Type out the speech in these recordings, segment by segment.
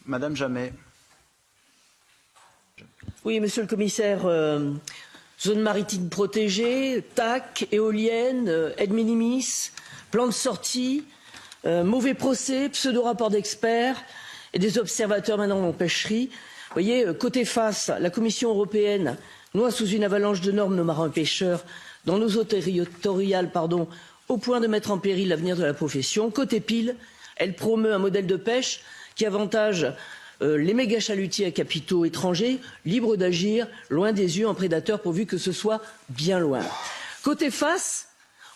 Madame Jammet. Oui, monsieur le commissaire, zone maritime protégée, TAC, éolienne, aide minimis, plan de sortie, mauvais procès, pseudo-rapport d'experts et des observateurs maintenant en pêcherie. Vous voyez, côté face, la Commission européenne noie sous une avalanche de normes nos marins pêcheurs dans nos eaux territoriales, au point de mettre en péril l'avenir de la profession. Côté pile, elle promeut un modèle de pêche qui avantage les méga chalutiers à capitaux étrangers, libres d'agir, loin des yeux en prédateurs, pourvu que ce soit bien loin. Côté face,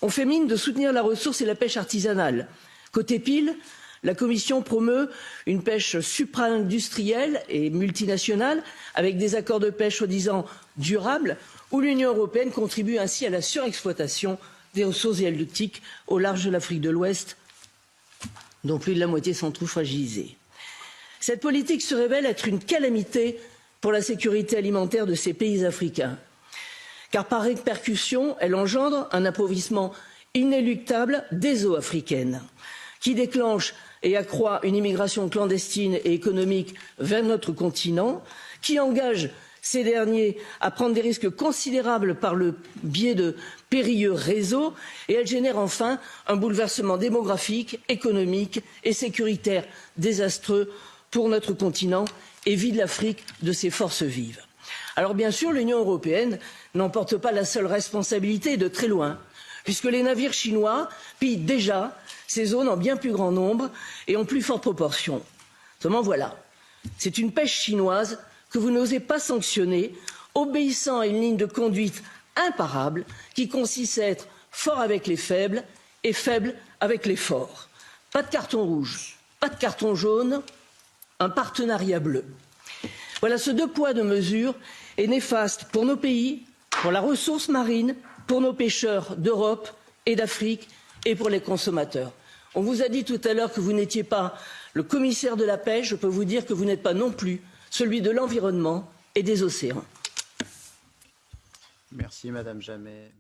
on fait mine de soutenir la ressource et la pêche artisanale. Côté pile, la Commission promeut une pêche supra-industrielle et multinationale, avec des accords de pêche soi-disant durables, où l'Union européenne contribue ainsi à la surexploitation des ressources halieutiques au large de l'Afrique de l'Ouest, dont plus de la moitié s'en trouve fragilisée. Cette politique se révèle être une calamité pour la sécurité alimentaire de ces pays africains, car par répercussion, elle engendre un appauvrissement inéluctable des eaux africaines, qui déclenche et accroît une immigration clandestine et économique vers notre continent, qui engage ces derniers à prendre des risques considérables par le biais de périlleux réseaux, et elle génère enfin un bouleversement démographique, économique et sécuritaire désastreux pour notre continent et vide l'Afrique de ses forces vives. Alors bien sûr, l'Union européenne n'en porte pas la seule responsabilité, de très loin, puisque les navires chinois pillent déjà ces zones en bien plus grand nombre et en plus forte proportion. Seulement voilà, c'est une pêche chinoise que vous n'osez pas sanctionner, obéissant à une ligne de conduite imparable qui consiste à être fort avec les faibles et faible avec les forts. Pas de carton rouge, pas de carton jaune, un partenariat bleu. Voilà, ce deux poids deux mesures est néfaste pour nos pays, pour la ressource marine, pour nos pêcheurs d'Europe et d'Afrique et pour les consommateurs. On vous a dit tout à l'heure que vous n'étiez pas le commissaire de la pêche, je peux vous dire que vous n'êtes pas non plus celui de l'environnement et des océans. Merci Madame Jammet.